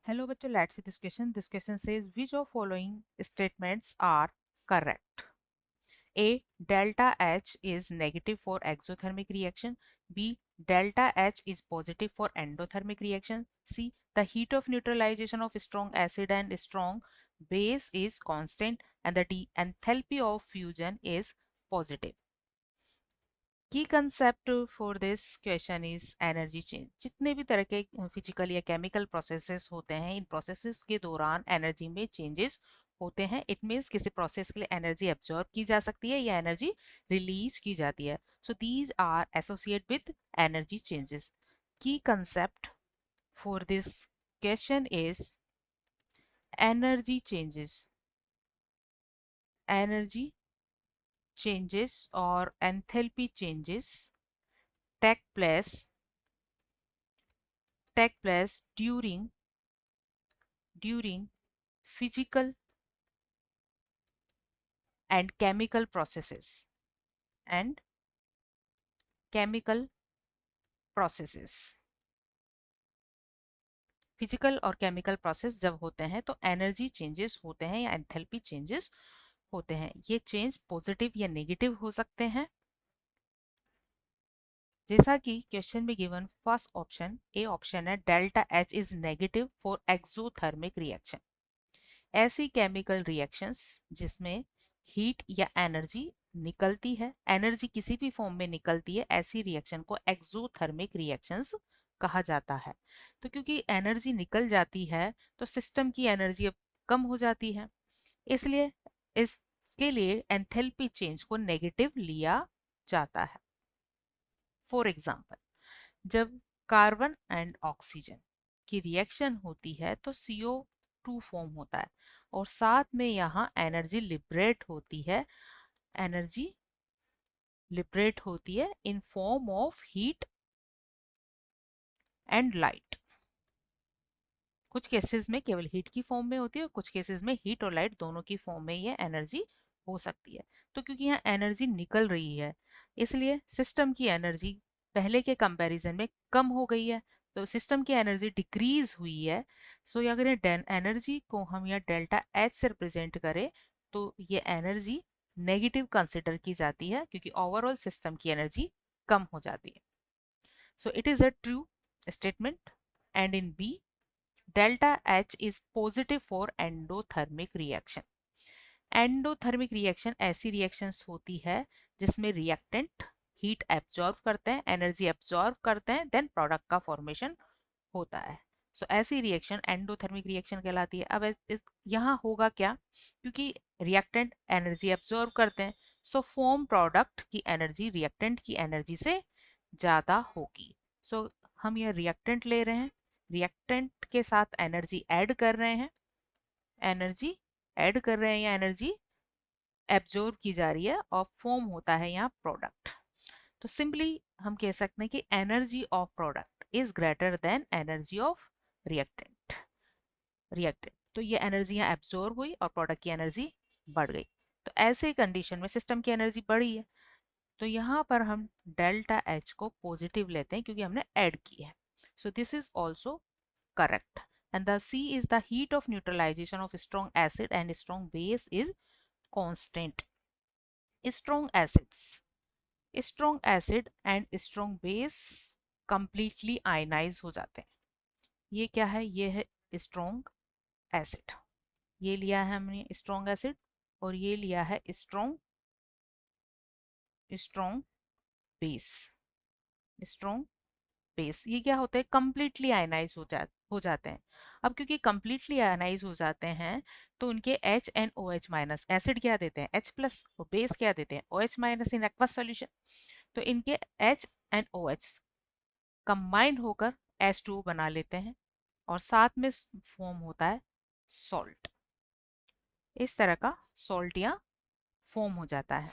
Hello बच्चों, let's see this question. This question says which of following statements are correct? A. Delta H is negative for exothermic reaction. B. Delta H is positive for endothermic reaction. C. The heat of neutralization of strong acid and strong base is constant, and the D. Enthalpy of fusion is positive. की concept for this question is energy change. जितने भी तरह के physical या chemical processes होते हैं, इन processes के दौरान एनर्जी में चेंजेस होते हैं। इट मीन्स किसी प्रोसेस के लिए एनर्जी एब्जॉर्ब की जा सकती है या एनर्जी रिलीज की जाती है। So these are associate with energy changes. Key concept for this question is energy changes. Energy changes or enthalpy changes take place during physical and chemical processes and chemical processes। Physical और chemical process जब होते हैं तो energy changes होते हैं या enthalpy changes होते हैं। ये चेंज पॉजिटिव या नेगेटिव हो सकते हैं, जैसा कि क्वेश्चन में given first option A option है, delta H is negative for exothermic reaction. ऐसी केमिकल रिएक्शंस जिसमें हीट या एनर्जी निकलती है, एनर्जी किसी भी फॉर्म में निकलती है, ऐसी रिएक्शन को एक्सोथर्मिक रिएक्शंस कहा जाता है। तो क्योंकि एनर्जी निकल जाती है तो सिस्टम की एनर्जी अब कम हो जाती है, इसलिए इसके लिए एंथैल्पी चेंज को नेगेटिव लिया जाता है। फॉर एग्जाम्पल, जब कार्बन एंड ऑक्सीजन की रिएक्शन होती है तो CO2 फॉर्म होता है और साथ में यहाँ एनर्जी लिबरेट होती है। एनर्जी लिबरेट होती है in form of heat and light. कुछ केसेस में केवल हीट की फॉर्म में होती है और कुछ केसेस में हीट और लाइट दोनों की फॉर्म में ये एनर्जी हो सकती है। तो क्योंकि यहाँ एनर्जी निकल रही है, इसलिए सिस्टम की एनर्जी पहले के कंपैरिजन में कम हो गई है, तो सिस्टम की एनर्जी डिक्रीज हुई है। सो अगर ये एनर्जी को हम यहाँ डेल्टा एच से रिप्रेजेंट करें तो ये एनर्जी नेगेटिव कंसिडर की जाती है क्योंकि ओवरऑल सिस्टम की एनर्जी कम हो जाती है। So it is a true statement. And in B, delta H is positive for endothermic reaction। Endothermic reaction ऐसी रिएक्शंस होती है जिसमें रिएक्टेंट हीट एब्जॉर्ब करते हैं, एनर्जी एब्जॉर्ब करते हैं, देन प्रोडक्ट का फॉर्मेशन होता है। सो ऐसी रिएक्शन एंडोथर्मिक रिएक्शन कहलाती है। अब यहाँ होगा क्या, क्योंकि रिएक्टेंट एनर्जी एब्जॉर्ब करते हैं, सो फॉर्म प्रोडक्ट की एनर्जी रिएक्टेंट की एनर्जी से ज़्यादा होगी। सो हम यह रिएक्टेंट ले रहे हैं, रिएक्टेंट के साथ एनर्जी ऐड कर रहे हैं, एनर्जी ऐड कर रहे हैं या एनर्जी एब्जॉर्ब की जा रही है और फॉर्म होता है यहाँ प्रोडक्ट। तो सिंपली हम कह सकते हैं कि energy of product is greater than energy of reactant. तो ये एनर्जी यहाँ एब्जॉर्ब हुई और प्रोडक्ट की एनर्जी बढ़ गई। तो ऐसे कंडीशन में सिस्टम की एनर्जी बढ़ी है, तो यहाँ पर हम डेल्टा एच को पॉजिटिव लेते हैं क्योंकि हमने ऐड की है। So this is also correct, and the C is the heat of neutralization of strong acid and strong base is constant। strong acid and strong base completely ionize हो जाते हैं। ये क्या है, ये है strong acid। ये लिया है हमने strong acid और ये लिया है strong base। strong बेस ये क्या होता है, कंप्लीटली आयनाइज हो जाते हैं। अब क्योंकि कंप्लीटली आयनाइज हो जाते हैं तो उनके HNOH माइनस, एसिड क्या देते हैं H प्लस, और बेस क्या देते हैं OH minus in aqueous solution. तो इनके HNOH कंबाइंड होकर H2O बना लेते हैं और साथ में फॉर्म होता है सॉल्ट। इस तरह का सॉल्ट या फॉर्म हो जाता है।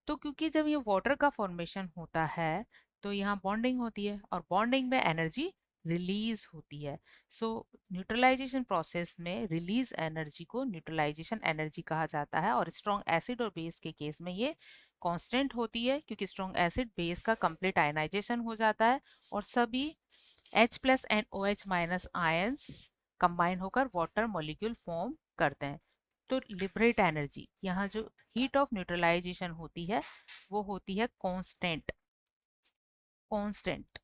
तो क्योंकि जब ये वाटर का फॉर्मेशन होता है तो यहाँ बॉन्डिंग होती है और बॉन्डिंग में एनर्जी रिलीज होती है। सो न्यूट्रलाइजेशन प्रोसेस में रिलीज एनर्जी को न्यूट्रलाइजेशन एनर्जी कहा जाता है। और स्ट्रॉन्ग एसिड और बेस के केस में ये कांस्टेंट होती है क्योंकि स्ट्रॉन्ग एसिड बेस का कंप्लीट आयनाइजेशन हो जाता है और सभी H plus and OH minus ions combine होकर वाटर मॉलिक्यूल फॉर्म करते हैं। तो लिबरेट एनर्जी, यहाँ जो हीट ऑफ न्यूट्रलाइजेशन होती है वो होती है constant. Constant.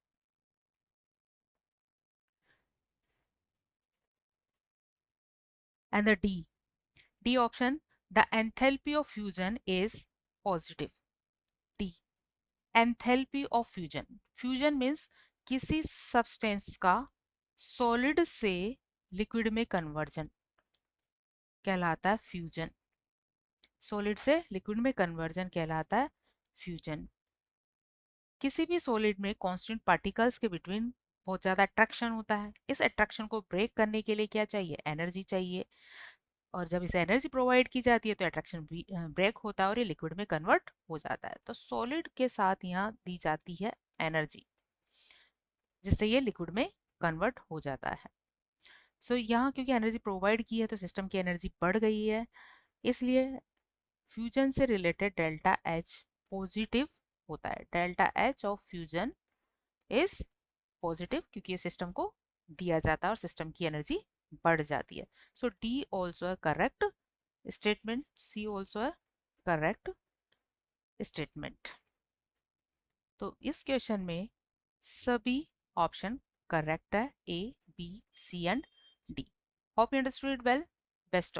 And the D option, the enthalpy of fusion is positive. D, enthalpy of fusion. Fusion means किसी सब्सटेंस का सॉलिड से लिक्विड में कन्वर्जन कहलाता है फ्यूजन। सॉलिड से लिक्विड में कन्वर्जन कहलाता है फ्यूजन। किसी भी सॉलिड में कांस्टेंट पार्टिकल्स के बिटवीन बहुत ज़्यादा अट्रैक्शन होता है। इस अट्रैक्शन को ब्रेक करने के लिए क्या चाहिए? एनर्जी चाहिए। और जब इसे एनर्जी प्रोवाइड की जाती है तो अट्रैक्शन ब्रेक होता है और ये लिक्विड में कन्वर्ट हो जाता है। तो सॉलिड के साथ यहाँ दी जाती है एनर्जी, जिससे ये लिक्विड में कन्वर्ट हो जाता है। सो यहाँ क्योंकि एनर्जी प्रोवाइड की है तो सिस्टम की एनर्जी बढ़ गई है, इसलिए फ्यूजन से रिलेटेड डेल्टा एच पॉजिटिव होता है। Delta H of fusion is positive क्योंकि ये सिस्टम को दिया जाता है और सिस्टम की एनर्जी बढ़ जाती है। सो डी ऑल्सो है करेक्ट स्टेटमेंट, सी ऑल्सो है करेक्ट स्टेटमेंट। तो इस क्वेश्चन में सभी ऑप्शन करेक्ट है, A B C and D. Hope you understood it well. Best of